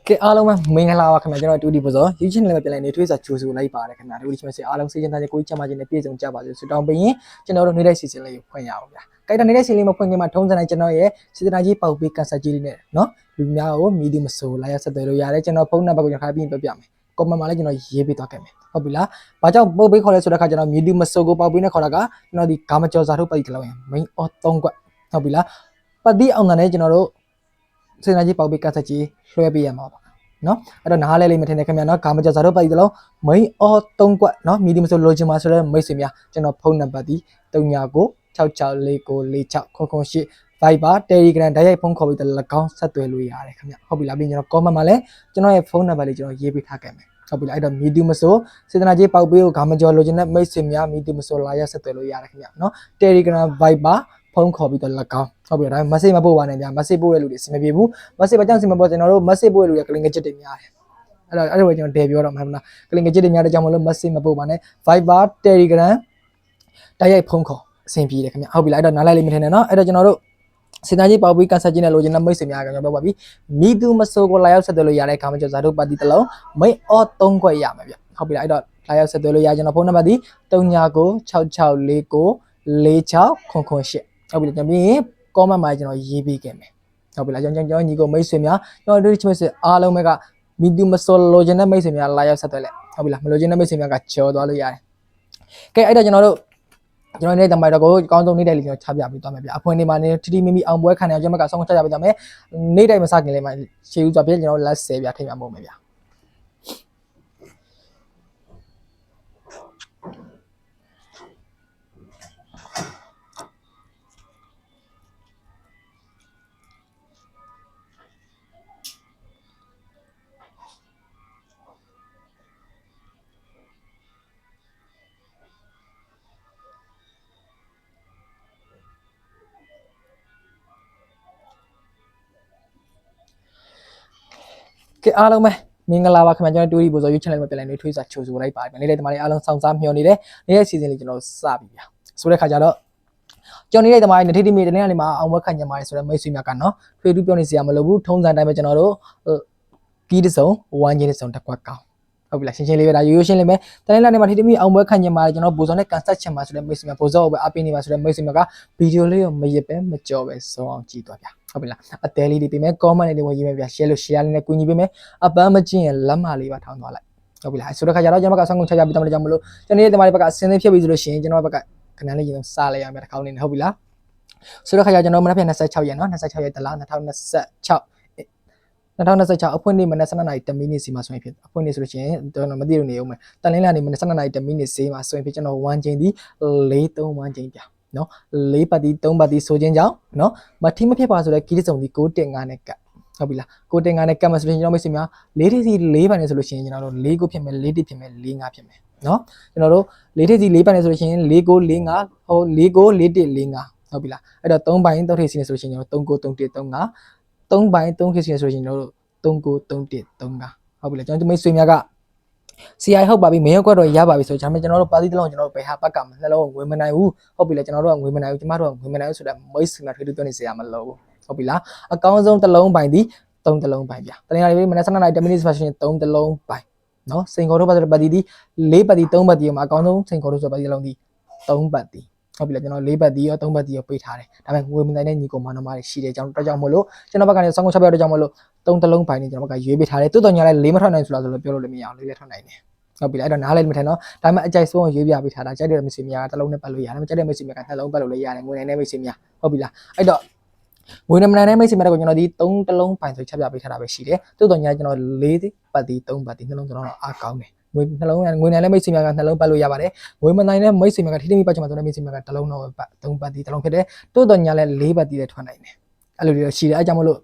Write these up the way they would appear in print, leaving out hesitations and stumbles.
ကဲအားလုံးပဲမင်္ဂလာပါခင်ဗျာကျွန်တော်တူဒီပစော YouTube channel မှာပြန်လည်နေထွေးစာကြိုဆိုလိုက်ပါတယ်ခင်ဗျာဒီလိုချင်းမစေအားလုံးစိတ်ချမ်းသာကြကိုကြီးချမ်းသာခြင်းနဲ့ပြည့်စုံကြပါစေဆုတောင်းပေးရင်ကျွန်တော်တို့နေတဲ့စီစဉ်လေးကိုဖွင့်ရအောင်ဗျာကြိုက်တဲ့နေတဲ့စီစဉ်လေးမဖွင့်ခင်မှာထုံးစံတိုင်းကျွန်တော်ရဲ့စေတနာကြီးပေါက်ပေးကန်ဆာကြီးလေးနဲ့နော်လူများကိုမီဒီမဆိုလာရဆက်သွယ်လို့ရတယ်ကျွန်တော်ဖုန်းနံပါတ်ကိုကျွန်တော်ခါပြီးပြပြမယ်ကွန်မန့်မှာလည်းကျွန်တော်ရေးပေးသွားခဲ့မယ်ဟုတ်ပြီလားဘာကြောင့်ပုတ်ပေးခေါ်လဲဆိုတဲ့အခါကျွန်တော်မီဒီမဆိုကိုပေါက်ပေးနဲ့ခေါ်တာကကျွန်တော်ဒီဂါမကျော်စာထုတ်ပတ်ကြလောက်ရင် main or 3ကွက်ဟုတ်ပြီလားပတ်တိအောင်တဲ့ကျွန်တော်တို့စေတနာကြီးပေါက်ပေးကန်ဆာကြီးလွှဲပေးရမှာပါနော်အဲ့တော့နားလဲလေးမထင်နဲ့ခင်ဗျာနော်ဂါမကျော်စာထုတ်ပတ်ကြလောက် main or 3ကွက်နော်မီဒီမဆိုလိုချင်ပါဆိုတဲ့မိတ်ဆွေများကျွန်တော်ဖုန်းနံပါတ်ဒီ3996644688 Viber Telegram ဓာတ်ရိုက်ဖုန်းခေါ်ပြီးတော့၎င်းဆက်သွယ်လို့ရတယ်ခင်ဗျဟုတ်ပြီလားပြီးကျွန်တော် comment မှာလည်းကျွန်တော်ရဲ့ဖုန်းနံပါတ်လေးကျွန်တော်ရေးပေးထားခဲ့မယ်ဟုတ်ပြီလားအဲ့တော့ medium မဆိုစေတနာကြီးပေါက်ပေးကိုဂါမကျော်လိုချင်တဲ့မိတ်ဆွေများ medium မဆိုလာရဆက်သွယ်လို့ရတယ်ခင်ဗျနော် Telegram Viber ဖုန်းခေါ်ပြီးတော့၎င်းဟုတ်ပြီလားဒါပေမဲ့ message မပို့ပါနဲ့ဗျာ message ပို့တဲ့လူတွေအဆင်မပြေဘူး message ဘာကြောင့်အဆင်မပြေကျွန်တော်တို့ message ပို့တဲ့လူတွေက link ချက်တွေများတယ်အဲ့တော့ကျွန်တော်တယ်ပြောတော့မှမလား link ချက်တွေများတဲ့ကြောင့်မလို့ message မပို့ပါနဲ့ Viber Telegram တိုက်ရိုက်ဖုန်းခေါ်အဆင်ပြေတယ်ခင်ဗျဟုတ်ပြီလားအဲ့တော့နားလိုက်လေးမထင်နဲ့နော်အဲ့တော့ကျွန်တော်တို့စေတနာကြီးပေါက်ပြီးကန်ဆာကြီးနဲ့လိုချင်တဲ့မိတ်ဆွေများကကျွန်တော်ပြောပါပြီမီတူမဆိုကိုလာရောက်ဆက်သွယ်လို့ရတဲ့ခါမှကျွန်တော်ဇာတို့ပါတီတစ်လုံးမိတ်အော်3ခွက်ရမယ်ဗျဟုတ်ပြီလားအဲ့တော့လာရောက်ဆက်သွယ်လို့ရကျွန်တော်ဖုန်းနံပါတ်ဒီ3996644688ဟုတ်ပြီလားကျွန်တော်ပြီးရင် comment မှာကျွန်တော်ရေးပေးခဲ့မယ်ဟုတ်ပြီလားကျွန်တော်ညီကိုမိတ်ဆွေများကျွန်တော်တို့ချစ်မိတ်ဆွေအားလုံးပဲကမီတူမဆိုလိုချင်တဲ့မိတ်ဆွေများလာရောက်ဆက်သွယ်လိုက်ဟုတ်ပြီလားမလိုချင်တဲ့မိတ်ဆွေများကကြော်သွားလို့ရတယ်ကဲအဲ့တော့ကျွန်တော်နေတဲ့တမိုင်တော့ကိုအကောင်းဆုံးနေ့တိုင်းလေးကျွန်တော်ချပြပေးသွားမယ်ဗျအဖွင့်နေမှာနေတီတီမီမီအောင်ပွဲခံနေအောင်ကျွန်တော်ကဆောင်းချပြပေးသွားမယ်နေ့တိုင်းမစခင်လေးမှာရှေ့ဦးစွာပြကျွန်တော်လက်10ဗျထိမှမဟုတ်မယ်ဗျကဲအားလုံးပဲမင်္ဂလာပါခင်ဗျကျွန်တော်တူရီပို့စော YouTube channel မှာပြန်လည်နေထွေးစာချိုဆိုလိုက်ပါတယ်နေ့တိုင်းဒီမှာအားလုံးစောင့်စားမျှော်နေတဲ့နေ့စီစဉ်လေးကျွန်တော်စပြီဗျဆိုတဲ့ခါကျတော့ကျွန်တော်နေ့တိုင်းဒီမှာနေထိတိမီတနေ့ကနေမှာအောင်ဝက်ခံညမာဆိုတဲ့မိတ်ဆွေများကနော်ထွေတူပြောနေစရာမလိုဘူးထုံးစံတိုင်းပဲကျွန်တော်တို့ကီးတစ်စုံဝိုင်းချင်းတစ်စုံတစ်ခွက်ကောင်းဟုတ်ပြီလားရှင်းရှင်းလေးပဲဒါရိုးရိုးရှင်းလေးပဲတနေ့ကနေမှာထိတိမီအောင်ဝက်ခံညမာကျွန်တော်ပို့စောနဲ့ကန်ဆက်ချင်ပါဆိုတဲ့မိတ်ဆွေများပို့စောကိုပဲအပင်းနေပါဆိုတဲ့မိတ်ဆွေများကဗီဒီယိုလေးကိုမရစ်ပဲမကြော်ပဲစောအောင်ကြည့်သွားဗျဟုတ်ပြီလားအသေးလေးတွေပေးမယ် comment လေးတွေဝင်ရေးမယ်ဗျ share လို့ share လေးနဲ့ကူညီပေးမယ်အပန်းမကျင်ရင်လက်မလေးပါထောင်းသွားလိုက်ဟုတ်ပြီလားဆိုတော့ခါကျတော့ကျွန်တော်ကဆောင်းကုန်ချပြပြီးတော့ကြောင့်မလို့ကျွန်တော်ရဲ့ဒီမှာဘက်ကအစင်းလေးဖြစ်ပြီဆိုလို့ရှိရင်ကျွန်တော်ဘက်ကခဏလေးရင်စားလိုက်ရမယ်တစ်ခေါက်လေးနဲ့ဟုတ်ပြီလားဆိုတော့ခါကျကျွန်တော်မနက်ဖြန်26ရက်နော်26ရက်တလား2026အဖွင့်နေ့မနက်7:00နာရီ10မိနစ်စီမှာဆိုရင်ဖြစ်အဖွင့်နေ့ဆိုလို့ရှိရင်ကျွန်တော်မသိလို့နေအောင်မယ်တန်လင်းလာနေမနက်7:00နာရီ10မိနစ်စီမှာဆိုရင်ဖြစ်ကျွန်တော်1ချိန်ဒီ4-3 1ချိန်ပြနော်4ပတ်တီ3ပတ်တီဆိုခြင်းကြောင့်နော်မထီးမဖြစ်ပါဆိုတဲ့ကီးစုံဒီ6.5နဲ့ကတ်ဟုတ်ပြီလား6.5နဲ့ကတ်မှာဆိုရင်ကျွန်တော်မိတ်ဆွေများ4တိစီ4ပတ်နဲ့ဆိုလို့ရှိရင်ကျွန်တော်တို့4ကိုဖြစ်မယ်4တိဖြစ်မယ်4 5ဖြစ်မယ်နော်ကျွန်တော်တို့4တိစီ4ပတ်နဲ့ဆိုလို့ရှိရင်4ကို4 5ဟို4ကို4တိ4 5ဟုတ်ပြီလားအဲ့တော့3ပိုင်း3ထိစီနဲ့ဆိုလို့ရှိရင်ကျွန်တော်3ကို3တိ3 5 3ပိုင်း3ထိစီနဲ့ဆိုလို့ရှိရင်ကျွန်တော်တို့3ကို3တိ3 5ဟုတ်ပြီလားကျွန်တော်မိတ်ဆွေများကCI ဟုတ်ပါပြီမင်းရောက်တော့ရပါပြီဆိုကျွန်တော်တို့ပါတီတစ်လုံးကျွန်တော်တို့ဘယ်ဟာပတ်ကနှလုံးငွေမနိုင်ဘူးဟုတ်ပြီလားကျွန်တော်တို့ကငွေမနိုင်ဘူးကျမတို့ကငွေမနိုင်ဘူးဆိုတော့မိတ်ဆွေများထွေးထွေးတွန်းနေစရာမလိုဘူးဟုတ်ပြီလားအကောင်းဆုံးတစ်လုံးပိုင်သည်3တစ်လုံးပိုင်ဗျတနင်္လာနေ့မနက်7:00နာရီ10မိနစ်ဆိုရင်3တစ်လုံးပိုင်နော်စိန်ခေါ်တို့ပါဆိုတဲ့ပါတီဒီ4ပတ်တီ3ပတ်တီမှာအကောင်းဆုံးစိန်ခေါ်တို့ဆိုပါတီတစ်လုံးဒီ3ပတ်တီဟုတ်ပြီလားကျွန်တော်4ပတ်တီရော3ပတ်တီရောပေးထားတယ်ဒါပေမဲ့ငွေမနိုင်တဲ့ညီကောင်မနှမတွေရှိတယ်ကြောင့်တကြောင်မလို့ကျွန်တော်ဘက်ကနေစောင်းကုန်ချက်ပြတော့ကြောင့်မလို့3တစ်လုံးပိုင်နေကျွန်တော်ဘက်ကရွေးပေးထားတယ်တိုးတော်ညာလဲ4မထွက်နိုင်ဆိုလားဆိုလို့ပြောလို့လည်းမရအောင်လေးထွက်နိုင်တယ်ဟုတ်ပြီလားအဲ့တော့နားလည်းမထင်တော့ဒါပေမဲ့အကြိုက်ဆုံးရွေးပြပေးထားတာကြိုက်တဲ့မိတ်ဆွေများတစ်လုံးနဲ့ပတ်လို့ရတယ်မကြိုက်တဲ့မိတ်ဆွေများကနှလုံးပတ်လို့လည်းရတယ်ငွေနိုင်တဲ့မိတ်ဆွေများဟုတ်ပြီလားအဲ့တော့ငွေနိုင်တဲ့မိတ်ဆွေများကိုကျွန်တော်ဒီ3တစ်လုံးပိုင်ဆိုချက်ပြပေးထားတာပဲရှိတယ်တိုးတော်ညာကျွန်တော်4ပတ်တီ3ပတ်တီနှလုံးကျွန်တော်အားကောင်းတယ်ငွေနှလုံးငွေနိုင်တဲ့မိတ်ဆွေများကနှလုံးပတ်လို့ရပါတယ်ငွေမနိုင်တဲ့မိတ်ဆွေများကထိထိမိပတ်ချင်မှာဆိုတဲ့မိတ်ဆွေများကတစ်လုံးတော့ပတ်3ပတ်တီတစ်လုံးဖြစ်တယ်တိုးတော်ညာလည်း4ပတ်တီလည်းထွက်နိုင်တယ်အဲ့လိုတွေရှိတယ်အဲ့ကြောင့်မလို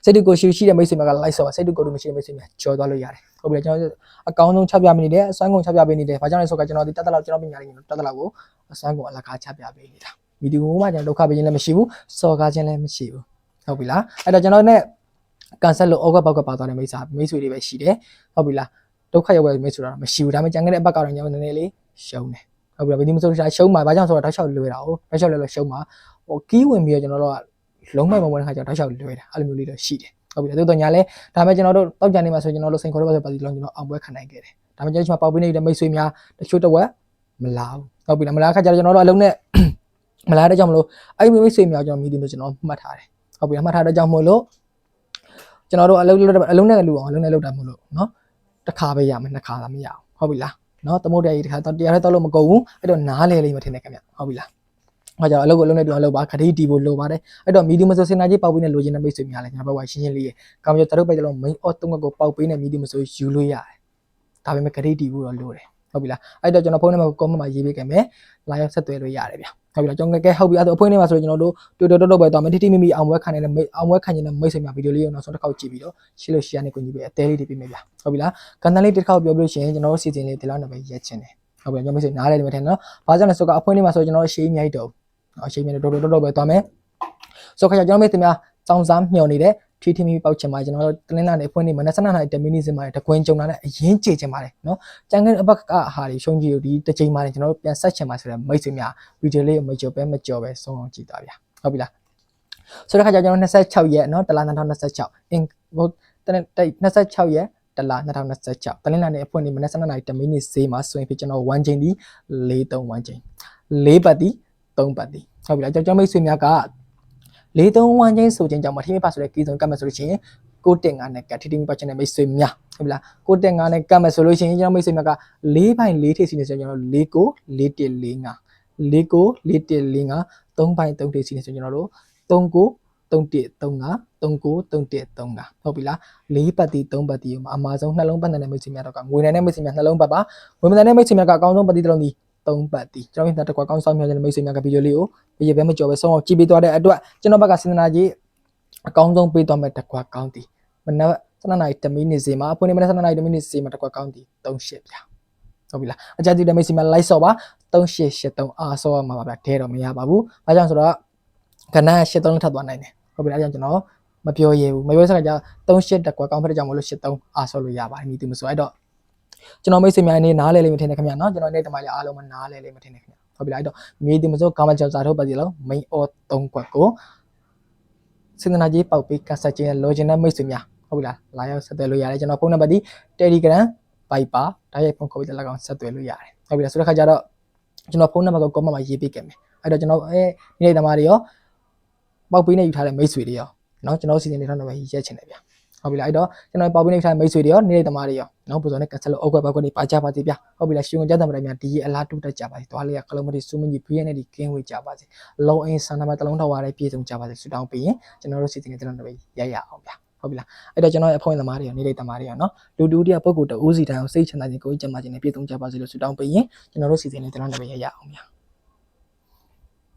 ့စိတ်တူကိုရှိတဲ့မိတ်ဆွေများက like ဆော့ပါစိတ်တူကိုမရှိတဲ့မိတ်ဆွေများကြော်သွားလို့ရတယ်ဟုတ်ပြီကျွန်တော်အကောင်းဆုံးချပြပေးနေတယ်အစွမ်းကုန်ချပြပေးနေတယ်ဘာကြောင့်လဲဆိုတော့ကျွန်တော်ဒီတက်တက်လောက်ကျွန်တော်ပညာရေးတက်တက်လောက်ကိုအစွမ်းကုန်အလကားချပြပေးနေတာဗီဒီယိုမှာကျွန်တော်ဒုက္ခပေးခြင်းလည်းမရှိဘူးစော်ကားခြင်းလည်းမရှိဘူးဟုတ်ပြီလားအဲ့တော့ကျွန်တော်နဲ့ကန်ဆယ်လို့အောက်ကဘောက်ကပါသွားတဲ့မိတ်ဆွေတွေပဲရှိတယ်ဟုတ်ပြီလားဒုက္ခရောက်ပဲမိတ်ဆွေတော့မရှိဘူးဒါပေမဲ့ကြံခဲ့တဲ့အပတ်ကတော့ကျွန်တော်နည်းနည်းလေးရှုံးတယ်ဟုတ်ပြီလားဗီဒီယိုမဆိုလို့ရှုံးမှာဘာကြောင့်ဆိုတော့တောက်လျှောက်လွယ်တာဟုတ်တောက်လျှောက်လွယ်လို့ရှုံးမှာဟိုကီးဝင်ပြီးတော့ကျွန်တော်တို့က လုံးမဲ့ပုံပေါ်တဲ့ခါကျတော့တောက်လျှောက်လွယ်တာအဲ့လိုမျိုးလေးတော့ရှိတယ်ဟုတ်ပြီလားသို့တော်ညာလဲဒါပေမဲ့ကျွန်တော်တို့တောက်ကြနေမှာဆိုကျွန်တော်တို့စိန်ခေါ်တော့ပါစီလုံးကျွန်တော်အောင်ပွဲခံနိုင်ခဲ့တယ်ဒါပေမဲ့ကျွန်တော်ပေါက်ပေးနေတဲ့မိတ်ဆွေများတချို့တော့မလာဘူးဟုတ်ပြီလားမလာခါကျတော့ကျွန်တော်တို့အလုံးနဲ့မလာတဲ့ကြောင့်မလို့အဲ့မိတ်ဆွေများကျွန်တော်မြည်တယ်လို့ကျွန်တော်မှတ်ထားတယ်ဟုတ်ပြီလားမှတ်ထားတဲ့ကြောင့်မို့လို့ကျွန်တော်တို့အလုံးနဲ့လူအောင်အလုံးနဲ့လောက်တာမို့လို့နော်တစ်ခါပဲရမယ်နှစ်ခါသာမရအောင်ဟုတ်ပြီလားနော်သမုဒ္ဒရာကြီးတစ်ခါတရားထဲတော့လို့မကုန်ဘူးအဲ့တော့နားလဲလိမ့်မယ်ထင်တယ်ခင်ဗျဟုတ်ပြီလားဟောကြောင့်အလုပ်ကိုအလုပ်နဲ့တူအောင်လုပ်ပါခရီးတီဖို့လိုပါတယ်အဲ့တော့မီဒီမဆိုစင်နာကြီးပေါက်ပေးနေလိုချင်တဲ့မိတ်ဆွေများလည်းကျွန်တော်ဘက်ကရှင်းရှင်းလေးရေကောင်းပြတရုပ်ပဲကျွန်တော် main off တုံးကကိုပေါက်ပေးနေမီဒီမဆိုယူလို့ရတယ်ဒါပေမဲ့ခရီးတီဖို့တော့လိုတယ်ဟုတ်ပြီလားအဲ့တော့ကျွန်တော်ဖုန်းထဲမှာ comment မှာရေးပေးခဲ့မယ်လာရောက်ဆက်သွယ်လို့ရတယ်ဗျဟုတ်ပြီလားကျွန်တော်ကဲဟုတ်ပြီအဲ့တော့အဖွင့်ထဲမှာဆိုကျွန်တော်တို့တူတော့ပဲသွားမယ်တိမိမိအောင်ပွဲခံနေတဲ့အောင်ပွဲခံနေတဲ့မိတ်ဆွေများဗီဒီယိုလေးကိုနောက်ဆုံးတစ်ခေါက်ကြည့်ပြီးတော့ရှင်းလို့ share နဲ့ကိုကြီးပဲအသေးလေးတွေပြမယ်ဗျဟုတ်ပြီလားကန်တန်လေးတစ်ခေါက်ပြောပြလို့ရှိရင်ကျွန်တော်တို့စီစဉ်လေးဒီလောက်နဲ့ပဲရက်ချင်တယ်ဟုတ်ပြီကျွန်တော်မိတ်ဆွေနားလဲနေမယ်ထင်နော်ဘာကြောင့်လဲဆိုတော့အဖွင့်ထဲမှာဆိုကျွန်တော်တို့ရှေးအများကြီးတော့အချိန်မြင့်တော့ပဲသွားမယ်ဆိုခါကျကျွန်တော်မိတ်ဆွေများစောင်းစားမျှော်နေတဲ့ထီထီမီပေါက်ချင်ပါကျွန်တော်တို့တလင်းလာနေဖွင့်နေမနက်7:00နာရီ10မိနစ်စင်မှာတကွင်းကြုံလာတဲ့အရင်ကြေချင်ပါတယ်နော်ကြံခဲ့အဘကဟာတွေရှုံးကြည့်လို့ဒီတစ်ချိန်မှာကျွန်တော်တို့ပြန်ဆက်ချင်ပါဆိုတဲ့မိတ်ဆွေများဗီဒီယိုလေးကိုမကြော်ပဲဆုံးအောင်ကြည့်သွားဗျာဟုတ်ပြီလားဆိုတဲ့ခါကျကျွန်တော်26ရက်နော်တလ2026အင်ဟို26ရက်တလ2026တလင်းလာနေအဖွင့်နေမနက်7:00နာရီ10မိနစ်ဈေးမှာဆိုရင်ဖြစ်ကျွန်တော်1ချိန်ဒီ4-3 1ချိန်4ပတ်ဒီ3ပတ်ဒီဟုတ်ပြီလားကျွန်တော်မိတ်ဆွေများက4-3-1ချင်းဆိုချင်းကြောင့်မထီးမပါဆိုတဲ့ကီးစုံကတ်မယ်ဆိုလို့ရှိရင်6-5နဲ့ကတ်ထီးမပါချင်တဲ့မိတ်ဆွေများဟုတ်ပြီလား6-5နဲ့ကတ်မယ်ဆိုလို့ရှိရင်ကျွန်တော်မိတ်ဆွေများက4/4ထိစီနေဆိုကျွန်တော်4-9 4-4-1-4-9 3/3ထိစီနေဆိုကျွန်တော်တို့3-9-3-1-3-5 3-9-3-1-3-5ဟုတ်ပြီလား4ပတ်တီ3ပတ်တီမှာအမာဆုံးနှလုံးပတ်တဲ့မိတ်ဆွေများတော့ကငွေနိုင်တဲ့မိတ်ဆွေများနှလုံးပတ်ပါငွေမနိုင်တဲ့မိတ်ဆွေများကအကောင်းဆုံးပတ်တီတစ်လုံးဒီ3ပတ်တီကျွန်တော်တို့တက်ကွာကောင်းဆောင်မျှတဲ့မိတ်ဆွေများကဗီဒီယိုလေးကိုရေပဲမကြော်ပဲဆုံးအောင်ကြည့်ပေးသွားတဲ့အတွက်ကျွန်တော်ဘက်ကစဉ်းစားကြည့်အကောင်းဆုံးပေးသွားမဲ့တက်ကွာကောင်းတီမနက်7:00နာရီ10မိနစ်စီမှာအဖွင့်နေမနက်7:00နာရီ10မိနစ်စီမှာတက်ကွာကောင်းတီ38ပြဟုတ်ပြီလားအကြမ်းတူတဲ့မိတ်ဆွေများ like ဆော့ပါ3883အားဆော့ရမှာပါဗျဒဲတော့မရပါဘူးဘာကြောင့်ဆိုတော့ကဏ္ဍ83ထပ်သွားနိုင်တယ်ဟုတ်ပြီလားအဲကြောင့်ကျွန်တော်မပြောရဘူးမပြောစကားကြ38တက်ကွာကောင်းဖက်တဲ့ကြောင့်မလို့83အားဆော့လို့ရပါတယ်မိသူမဆိုအဲ့တော့ကျွန်တော်မိတ်ဆွေများအနေနဲ့နားလဲလိမ့်မယ်ထင်တယ်ခင်ဗျာနော်ကျွန်တော်နေ့တမလေးအားလုံးမနားလဲလိမ့်မယ်ထင်တယ်ခင်ဗျာဟုတ်ပြီလားအဲ့တော့မြေဒီမစိုးကာမကျော်စာထုတ်ပါစီလုံး main or 3ကွက်ကိုစင်တနာကြီးပေါက်ပေးကတ်ဆက်ခြင်းလိုချင်တဲ့မိတ်ဆွေများဟုတ်ပြီလားလာရောက်ဆက်သွယ်လို့ရတယ်ကျွန်တော်ဖုန်းနံပါတ်ဒီ Telegram Viber ဓာတ်ရိုက်ဖုန်းခေါ်ပြီးလက်ကောင်ဆက်သွယ်လို့ရတယ်ဟုတ်ပြီလားဆိုတဲ့ခါကျတော့ကျွန်တော်ဖုန်းနံပါတ်ကို comment မှာရေးပေးခဲ့မယ်အဲ့တော့ကျွန်တော်နေ့တမတွေရောပေါက်ပေးနေယူထားတဲ့မိတ်ဆွေတွေရောနော်ကျွန်တော်စီစဉ်နေထားတဲ့ရက်ချင်တယ်ဗျဟုတ်ပြီလားအဲ့တော့ကျွန်တော်ပေါက်ပေးနေထားတဲ့မိတ်ဆွေတွေရောနေ့တမတွေရောနော်ပူဇော်နဲ့ကတ်ဆက်လို့အောက်ကွက်ပေါက်ကွက်တွေပါကြပါစေဗျဟုတ်ပြီလားရှင်ဝင်ကြတဲ့မတိုင်းများဒီအလားတူတက်ကြပါစေသွားလေးကကလုံးမတီစူးမကြီး BN နဲ့ဒီကင်းဝေးကြပါစေလုံအင်းဆန္ဒမတလုံးထောက်ရတဲ့ပြည်စုံကြပါစေဆုတောင်းပေးရင်ကျွန်တော်တို့စီစဉ်နေတဲ့တဲ့ရအောင်ဗျဟုတ်ပြီလားအဲ့တော့ကျွန်တော်ရဲ့အဖွင့်သမားတွေရောနေ့တမတွေရောနော်လူတူတည်းပုဂ္ဂိုလ်တဦးစီတိုင်းအောင်စိတ်ချမ်းသာခြင်းကိုယ်ကျန်းမာခြင်းနဲ့ပြည်စုံကြပါစေလို့ဆုတောင်းပေးရင်ကျွန်တော်တို့စီစဉ်နေတဲ့တဲ့ရအောင်ဗျ